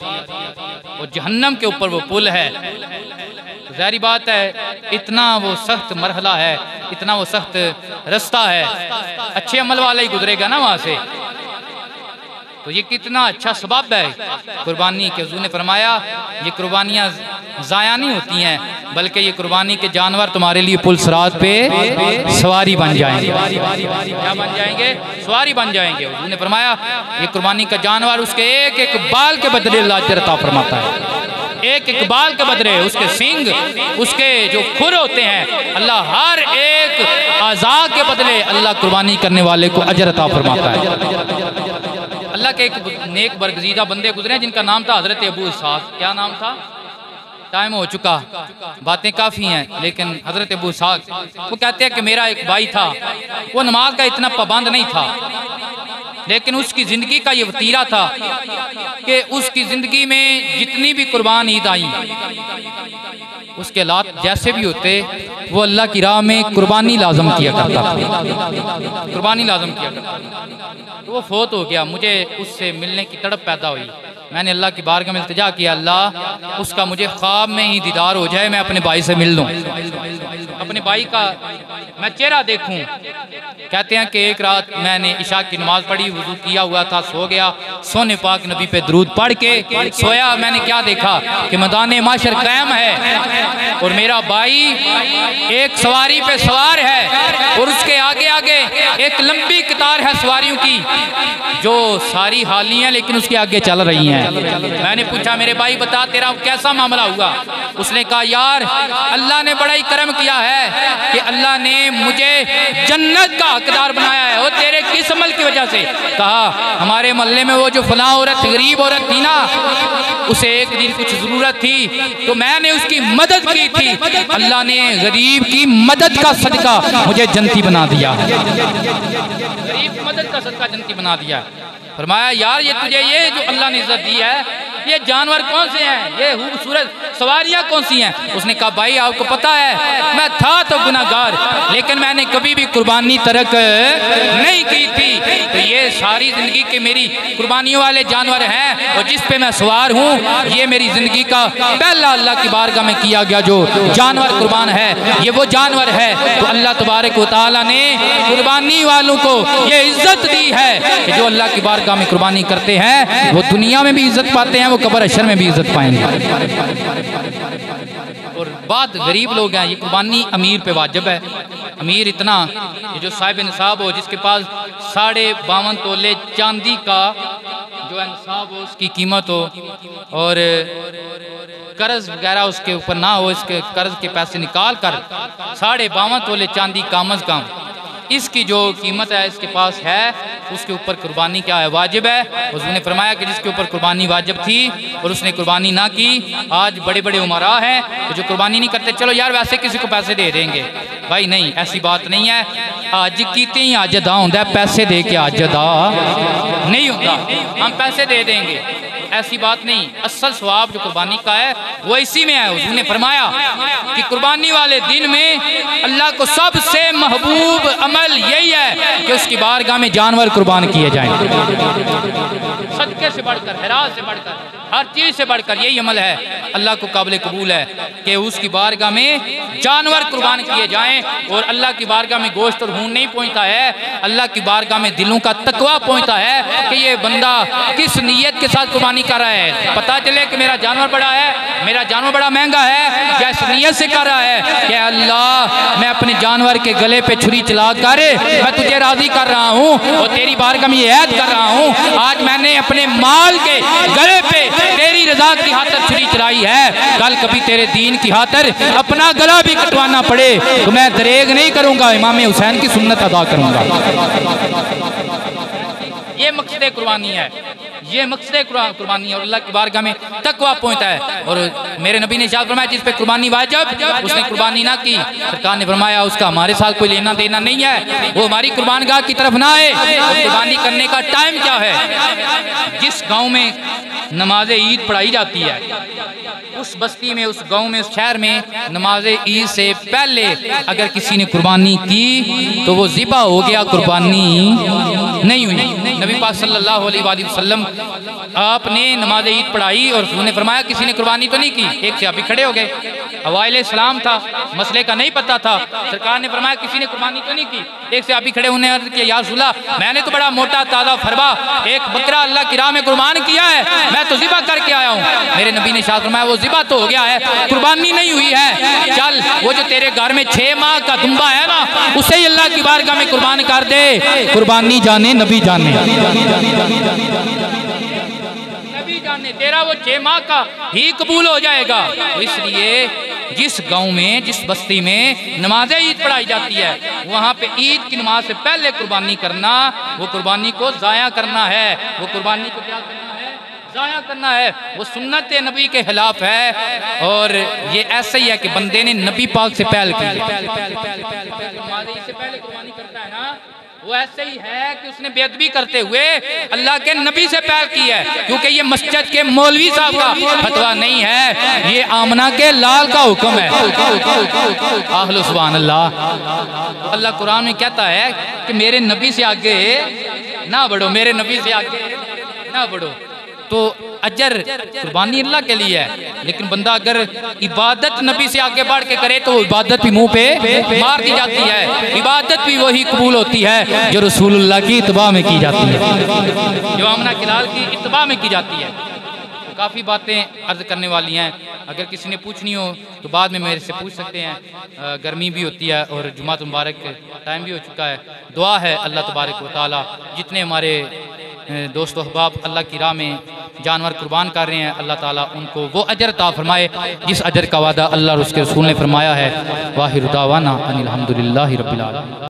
Speaker 1: और जहन्नम के ऊपर वो पुल है। तो ज़ाहिर बात है इतना वो सख्त मरहला है, इतना वो सख्त रास्ता है, अच्छे अमल वाला ही गुजरेगा ना वहाँ से। तो ये कितना अच्छा सबब है कुर्बानी के। हुज़ूर ने फरमाया ये कुर्बानियाँ ज़ाया नहीं होती हैं, बल्कि ये कुर्बानी के जानवर तुम्हारे लिए पुल सिरात पे सवारी बन जाएंगे। क्या बन जाएंगे? सवारी बन जाएंगे। हुज़ूर ने फरमाया ये कुर्बानी का जानवर उसके एक एक बाल के बदले अल्लाह अजर अता फरमाता है। एक एक बाल के बदले, उसके सींग, उसके जो खुर होते हैं, अल्लाह हर एक आज़ा के बदले अल्लाह कुर्बानी करने वाले को अजर अता फरमाता है। अल्लाह के एक नेक बरगज़ीदा बंदे गुजरे जिनका नाम था हज़रत अबू इसहाक़। क्या नाम था? टाइम हो चुका, बातें काफ़ी हैं, लेकिन हज़रत अबू इसहाक़ वो कहते हैं कि मेरा एक भाई था, वो नमाज का इतना पाबंद नहीं था, लेकिन उसकी ज़िंदगी का ये वतीरा था कि उसकी ज़िंदगी में जितनी भी कुर्बान ईद आई, उसके हालात जैसे भी होते वो अल्लाह की राह में कुर्बानी लाजम किया करता था, कुर्बानी लाजम किया करता था। तो वो फोत हो गया, मुझे उससे मिलने की तड़प पैदा हुई। मैंने अल्लाह की बारगाह में इल्तिजा किया, अल्लाह उसका मुझे ख्वाब में ही दीदार हो जाए, मैं अपने भाई से मिल लूँ, अपने भाई का मैं चेहरा देखूं। कहते हैं कि एक रात मैंने इशा की नमाज पढ़ी, वुज़ू किया हुआ था, सो गया। सोने पाक नबी पे दरूद पढ़ के सोया। मैंने क्या देखा कि मैदान माशर कायम है और मेरा भाई एक सवारी पे सवार है और उसके आगे आगे एक लंबी कतार है सवारियों की जो सारी हाली हैं लेकिन उसके आगे चल रही हैं। मैंने पूछा मेरे भाई बता तेरा कैसा मामला हुआ? उसने कहा यार अल्लाह ने बड़ा ही करम किया है कि अल्लाह ने मुझे जन्नत का हकदार बनाया है। और तेरे किस अमल की वजह से? कहा हमारे मोहल्ले में वो जो फलां औरत गरीब औरत थी ना, उसे एक दिन कुछ जरूरत थी तो मैंने उसकी मदद की थी, अल्लाह ने गरीब की मदद का सदका मुझे जन्नती बना दिया, गरीब की मदद का सदका जन्नती बना दिया। फरमाया यार ये तुझे ये जो अल्लाह ने इज्जत दी है ये जानवर कौन से हैं, ये खूबसूरत सवारियां कौन सी हैं? उसने कहा भाई आपको पता है मैं था तो गुनाहगार लेकिन मैंने कभी भी कुर्बानी तरक नहीं की थी, तो ये सारी जिंदगी के मेरी कुर्बानियों वाले जानवर हैं और जिस पे मैं सवार हूँ ये मेरी जिंदगी का पहला अल्लाह की बारगाह में किया गया जो जानवर कुर्बान है ये वो जानवर है। तो अल्लाह तबारक व तआला ने कुर्बानी वालों को ये इज्जत दी है कि जो अल्लाह की बारगाह में कुर्बानी करते हैं वो दुनिया में भी इज्जत पाते हैं, वो कब्र हश्र में भी इज्जत पाएंगे। और बात गरीब लोग हैं, ये कुर्बानी अमीर पे वाजिब है। अमीर इतना ये जो साहिब निसाब हो जिसके पास 52.5 तोले चांदी का जो है निसाब हो उसकी कीमत हो और कर्ज वगैरह उसके ऊपर ना हो, इसके कर्ज के पैसे निकाल कर 52.5 तोले चांदी कम अज कम इसकी जो कीमत है इसके पास है, उसके ऊपर कुर्बानी क्या है वाजिब है। उसने फरमाया कि जिसके ऊपर कुर्बानी वाजिब थी और उसने कुर्बानी ना की, आज बड़े बड़े उमरा हैं तो जो कुर्बानी नहीं करते चलो यार वैसे किसी को पैसे दे देंगे, भाई नहीं ऐसी बात नहीं है। अज कीते ही अज अदा होता है, पैसे दे के अज अदा नहीं होता, हम पैसे दे देंगे ऐसी बात नहीं। असल सवाब जो कुर्बानी का है वो इसी में है। उसने फरमाया कि कुर्बानी वाले दिन में अल्लाह को सबसे महबूब अमल यही है कि उसकी बारगाह में जानवर कुर्बान किए जाएं, सदके से बढ़कर, खैरात से बढ़कर, हर चीज़ से बढ़कर यही अमल है अल्लाह को काबिल कबूल है कि उसकी बारगाह में जानवर कुर्बान किए जाएं। और अल्लाह की बारगाह में गोश्त और खून नहीं पहुँचता है, अल्लाह की बारगाह में दिलों का तकवा पहुँचता है कि ये बंदा किस नीयत के साथ कुर्बानी कर रहा है, पता चले कि मेरा जानवर बड़ा है, मेरा जानवर बड़ा महंगा है, या इस नीयत से कर रहा है कि अल्लाह मैं अपने जानवर के गले पे छुरी चला कर मैं तुझे राजी कर रहा हूँ और तेरी बारगाह में ऐद कर रहा हूँ, आज मैंने अपने माल के गले पे तेरी रजा की खातिर छुरी चलाई है, कल कभी तेरे दीन की खातिर अपना गला भी कटवाना पड़े तो मैं दरेग नहीं करूंगा, इमाम हुसैन की सुन्नत अदा करूंगा। ये मकसद कुर्बानी है, ये मकसद कुर्बानी है और अल्लाह की बारगाह में तकवा पहुंचता है। और मेरे नबी ने इरशाद फरमाया जिस पे कुर्बानी वाजिब उसने कुर्बानी ना की, सरकार ने फरमाया उसका हमारे साथ कोई लेना देना नहीं है, वो हमारी कुर्बानगाह की तरफ ना आए। और कुर्बानी करने का टाइम क्या है? जिस गाँव में नमाज ईद पढ़ाई जाती है उस बस्ती में, उस गांव में, उस शहर में नमाज ईद से पहले अगर किसी ने कुर्बानी की तो वो ज़िबा हो गया, कुर्बानी नहीं हुई। नबी पाक सल्लल्लाहु अलैहि वसल्लम आपने नमाज ईद पढ़ाई और उन्होंने फरमाया किसी ने कुर्बानी तो नहीं की। एक सहाबी खड़े हो गए, अवाइल इस्लाम था, मसले का नहीं पता था, सरकार ने फरमाया किसी ने कुर्बानी तो नहीं की। एक सहाबी खड़े उन्हें अर्ज़ किया या रसूल अल्लाह मैंने तो बड़ा मोटा ताज़ा फरबा एक बकरा अल्लाह की राह में कुर्बान किया है, मैं तो ज़िबा करके आया हूँ। मेरे नबी ने इरशाद फरमाया वो ज़िबा तो हो गया है, कुर्बानी नहीं हुई है, चल वो जो तेरे घर में 6 माह का दुम्बा है ना उसे ही अल्लाह की बारगाह में कुर्बान कर दे। कुर्बानी जाने नबी जाने, नबी जाने, तेरा वो 6 माह का ही कबूल हो जाएगा। इसलिए जिस गांव में, जिस बस्ती में नमाज ईद पढ़ाई जाती है वहाँ पे ईद की नमाज से पहले कुर्बानी करना, वो कुर्बानी को ज़ाया करना है, वो कुर्बानी को क्या करना है? ज़ाया करना है, वो सुन्नत नबी के खिलाफ है। और ये ऐसा ही है कि बंदे ने नबी पाक से पहल की, नमाज ईद से पहले कुर्बानी करता है ना, वो ऐसे ही है कि उसने बेअदबी करते हुए अल्लाह के नबी से पहल की है, क्योंकि ये मस्जिद के मौलवी साहब का फतवा नहीं है, ये आमना के लाल का हुक्म है। आह सुभान अल्लाह। अल्लाह कुरान में कहता है कि मेरे नबी से आगे ना बढ़ो, मेरे नबी से आगे ना बढ़ो। तो अजर कुर्बानी अल्लाह के लिए है, लेकिन बंदा अगर इबादत नबी से आगे बढ़ के करे तो इबादत भी मुंह पे मार दी जाती है। इबादत भी वही कबूल होती है जो रसूलुल्लाह की इत्बा में की जाती है, जो आमना के लाल की इत्बा में की जाती है। तो काफ़ी बातें अर्ज करने वाली हैं, अगर किसी ने पूछनी हो तो बाद में मेरे से पूछ सकते हैं। गर्मी भी होती है और जुमात मुबारक टाइम भी हो चुका है। दुआ है अल्लाह तबारक व तआला जितने हमारे दोस्त अहबाब अल्लाह की राह में जानवर कुर्बान कर रहे हैं, अल्लाह ताला उनको वो अजर अता फरमाए जिस अजर का वादा अल्लाह और उसके रसूल ने फरमाया है। वाहिर दावाना अनिल हम्दुलिल्लाहि रब्बिल आलमीन।